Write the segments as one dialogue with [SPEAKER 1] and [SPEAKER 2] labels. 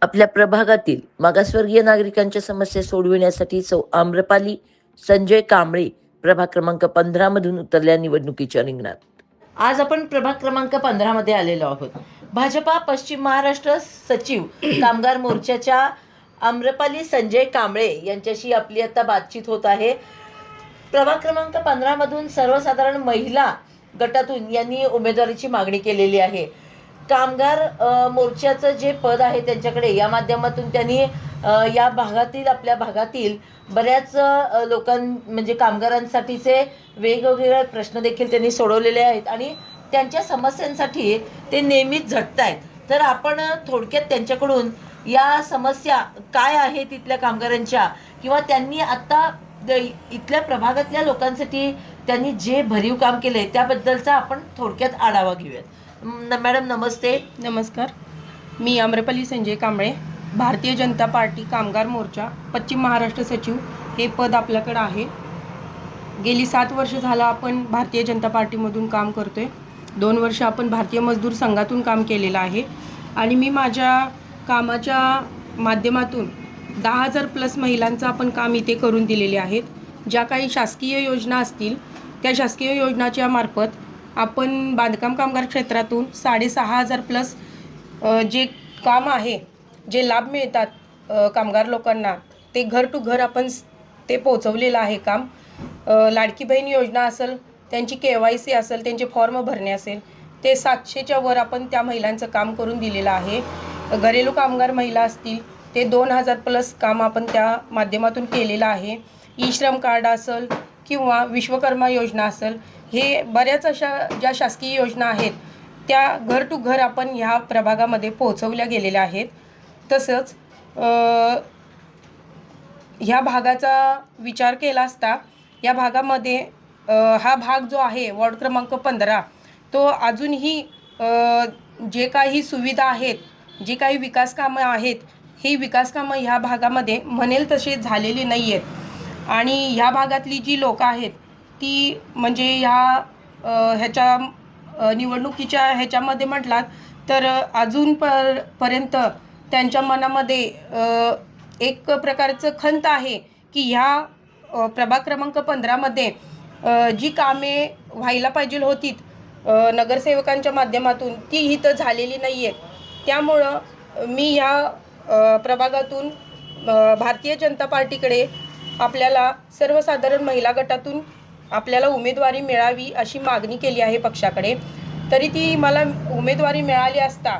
[SPEAKER 1] आपल्या प्रभागातील मागासवर्गीय नागरिकांच्या समस्या सोडविण्यासाठी सौ आम्रपाली संजय कांबळे प्रभाग क्रमांक 15 मधून उतरल्या निवडणुकीच्या रिंगणात. आज आपण प्रभाग क्रमांक 15 मध्ये आलेलो आहोत. भाजपा पश्चिम महाराष्ट्र सचिव कामगार मोर्चाच्या आम्रपाली संजय कांबळे यांच्याशी आपली आता बातचीत होत आहे. प्रभाग क्रमांक 15 मधून सर्वसाधारण महिला गटातून यांनी उमेदवारीची मागणी केलेली आहे. कामगार मोर्चाचं जे पद आहे त्यांच्याकडे, या माध्यमातून त्यांनी या भागातील, आपल्या भागातील बऱ्याच म्हणजे कामगारांसाठीचे वेगवेगळे प्रश्न देखील त्यांनी सोडवलेले आहेत आणि त्यांच्या समस्यांसाठी ते नेहमीच झटत आहेत. तर आपण थोडक्यात त्यांच्याकडून या समस्या काय आहे तिथल्या कामगारांच्या, किंवा त्यांनी आता इथल्या प्रभागातल्या लोकांसाठी त्यांनी जे भरीव काम केलंय त्याबद्दलचा आपण थोडक्यात आढावा घेऊयात. मॅडम नमस्ते.
[SPEAKER 2] नमस्कार. मी आम्रपाली संजय कांबळे, भारतीय जनता पार्टी कामगार मोर्चा पश्चिम महाराष्ट्र सचिव हे पद आपल्याकडे आहे. गेली 7 वर्ष झालं आपण भारतीय जनता पार्टीमधून काम करतोय. 2 वर्ष आपण भारतीय मजदूर संघातून काम केलेलं आहे आणि मी माझ्या कामाच्या माध्यमातून 10,000+ महिलांचं आपण काम इथे करून दिलेले आहेत. ज्या काही शासकीय योजना असतील त्या शासकीय योजनाच्या मार्फत आपण बांधकाम कामगार क्षेत्रातून 6,500+ जे काम आहे, जे लाभ मिळतात कामगार लोकांना, ते घर टू घर आपण ते पोहोचवलेलं आहे काम. लाडकी बहीण योजना असेल, त्यांची KYC असेल, त्यांचे फॉर्म भरणे असेल, ते 700च्या वर आपण त्या महिलांचं काम करून दिलेलं आहे. घरेलू कामगार महिला असतील ते 2,000+ काम आपण त्या माध्यमातून केलेलं आहे. ई-श्रम कार्ड असेल किंवा विश्वकर्मा योजना असेल, हे बऱ्याच अशा ज्या शासकीय योजना आहेत त्या घर टू घर आपण ह्या प्रभागामध्ये पोहोचवल्या गेलेल्या आहेत. तसंच ह्या भागाचा विचार केला असता या भागामध्ये हा भाग जो आहे वॉर्ड क्रमांक 15, तो अजूनही जे काही सुविधा आहेत, जे काही विकास कामं आहेत, ही विकास कामं ह्या भागामध्ये म्हणेल तसे झालेले नाही आहेत. आणि ह्या भागातली जी लोकं आहेत ती म्हणजे ह्याच्या निवडणुकीच्या ह्याच्यामध्ये म्हटलात तर पर्यंत त्यांच्या मनामध्ये एक प्रकारचं खंत आहे की ह्या प्रभाग क्रमांक 15मध्ये जी कामे व्हायला पाहिजे होती नगरसेवकांच्या माध्यमातून, ती इथं झालेली नाही आहेत. त्यामुळं मी ह्या प्रभागातून भारतीय जनता पार्टीकडे आपल्याला सर्वसाधारण महिला गटातून आपल्याला उमेदवारी मिळावी अशी मागणी केली आहे पक्षाकडे. तरी ती मला उमेदवारी मिळाली असता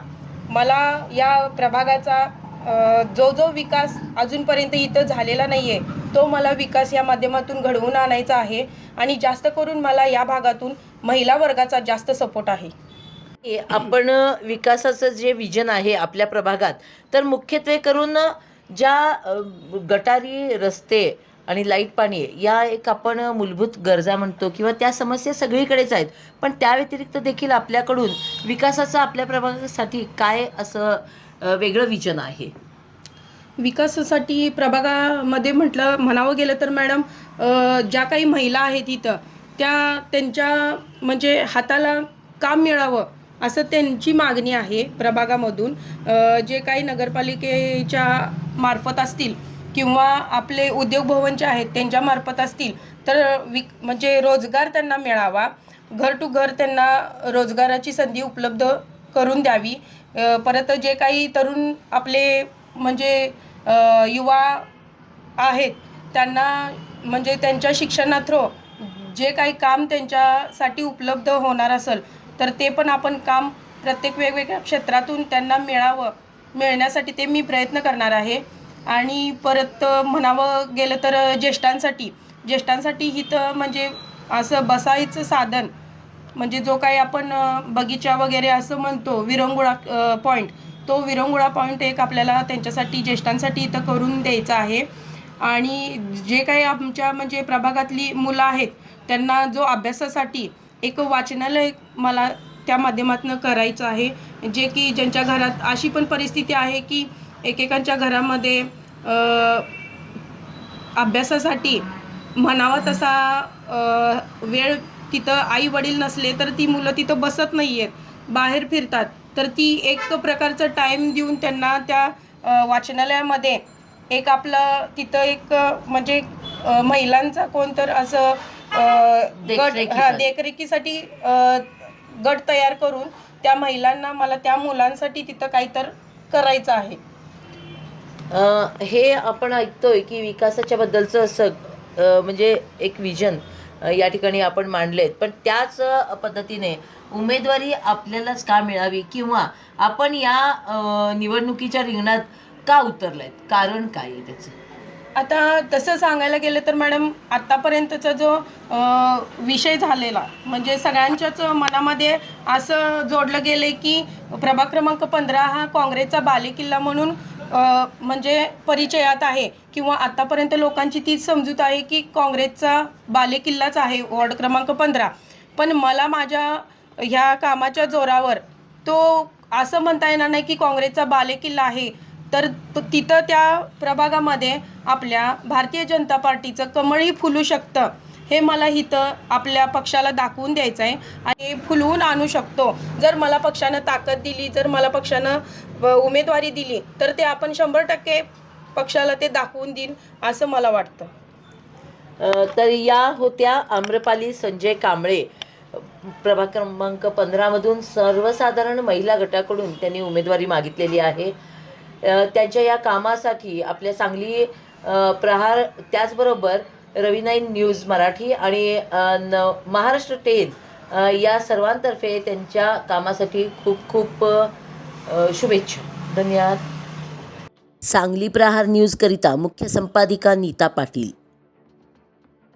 [SPEAKER 2] मला या प्रभागाचा जो विकास अजूनपर्यंत इथं झालेला नाही आहे, तो मला विकास या माध्यमातून घडवून आणायचा आहे आणि जास्त करून मला या भागातून महिला वर्गाचा जास्त सपोर्ट आहे.
[SPEAKER 1] आपण विकासाचं जे विजन आहे आपल्या प्रभागात, तर मुख्यत्वे करून ज्या गटारी रस्ते आणि लाईट पाणी या एक आपण मूलभूत गरजा म्हणतो, किंवा त्या समस्या सगळीकडेच आहेत. पण त्या व्यतिरिक्त देखील आपल्याकडून विकासाचं आपल्या प्रभागासाठी काय असं वेगळं विजन आहे?
[SPEAKER 2] विकासासाठी प्रभागामध्ये म्हणावं गेलं तर मॅडम, ज्या काही महिला आहेत इथं त्यांच्या म्हणजे हाताला काम मिळावं असं त्यांची मागणी आहे प्रभागामधून. जे काही नगरपालिकेच्या मार्फत असतील किंवा आपले उद्योग भवनचे आहेत त्यांच्यामार्फत असतील तर म्हणजे रोजगार त्यांना मिळावा, घर टू घर त्यांना रोजगाराची संधी उपलब्ध करून द्यावी. परत जे काही तरुण आपले म्हणजे युवा आहेत त्यांना म्हणजे त्यांच्या शिक्षणा थ्रू जे काही काम त्यांच्यासाठी उपलब्ध होणार असेल तर ते पण आपण काम प्रत्येक वेगवेगळ्या क्षेत्रातून त्यांना मिळण्यासाठी ते मी प्रयत्न करणार आहे. आणि परत म्हणावं गेलं तर ज्येष्ठांसाठी इथं म्हणजे असं बसायचं साधन, म्हणजे जो काही आपण बगीचा वगैरे असं म्हणतो, विरंगुळा पॉईंट, तो विरंगुळा पॉईंट एक आपल्याला त्यांच्यासाठी ज्येष्ठांसाठी इथं करून द्यायचा आहे. आणि जे काही आमच्या म्हणजे प्रभागातली मुलं आहेत त्यांना जो अभ्यासासाठी एक वाचनालय मला त्या माध्यमातून करायचं आहे, जे की ज्यांच्या घरात अशी पण परिस्थिती आहे की एकेकांच्या घरामध्ये अभ्यासासाठी म्हणावा तसा वेळ तिथं आई वडील नसले तर ती मुलं तिथं बसत नाही आहेत, बाहेर फिरतात. तर ती एक प्रकारचं टाईम देऊन त्यांना त्या वाचनालयामध्ये एक आपलं तिथं एक म्हणजे महिलांचा कोणतर असं देखरेखीसाठी गट तयार करून त्या महिलांना मला त्या मुलांसाठी तिथं काहीतर करायचं आहे.
[SPEAKER 1] हे आपण ऐकतोय की विकासाच्या बद्दलचं असं म्हणजे एक विजन या ठिकाणी आपण मांडलेत, पण त्याच पद्धतीने उमेदवारी आपल्यालाच का मिळावी किंवा आपण या निवडणुकीच्या रिंगणात का उतरलायत, कारण काय आहे त्याचं?
[SPEAKER 2] आता तसं सांगायला गेलं तर मॅडम आत्तापर्यंतचा जो विषय झालेला म्हणजे सगळ्यांच्याच मनामध्ये असं जोडलं गेलं आहे की प्रभाग क्रमांक 15 हा काँग्रेसचा बालेकिल्ला म्हणून म्हणजे परिचयात आहे किंवा आत्तापर्यंत लोकांची तीच समजूत आहे की काँग्रेसचा बालेकिल्लाच आहे वॉर्ड क्रमांक 15. पण मला माझ्या ह्या कामाच्या जोरावर तो असं म्हणता येणार नाही की काँग्रेसचा बालेकिल्ला आहे, तर तिथं त्या प्रभागामध्ये आपल्या भारतीय जनता पार्टीचं कमळही फुलू शकतं हे मला इथं आपल्या पक्षाला दाखवून द्यायचं आहे आणि फुलवून आणू शकतो. जर मला पक्षानं ताकद दिली, जर मला पक्षानं उमेदवारी दिली तर ते आपण 100% पक्षाला ते दाखवून देईन असं मला वाटतं.
[SPEAKER 1] तर या होत्या आम्रपाली संजय कांबळे, प्रभाग क्रमांक 15मधून सर्वसाधारण महिला गटाकडून त्यांनी उमेदवारी मागितलेली आहे. त्यांच्या या कामासाठी आपल्या सांगली प्रहार, त्याचबरोबर रवी9 न्यूज मराठी आणि महाराष्ट्र 10 या सर्वांतर्फे त्यांच्या कामासाठी खूप खूप शुभेच्छा. धन्यवाद. सांगली प्रहार न्यूजकरिता मुख्य संपादिका नीता पाटील.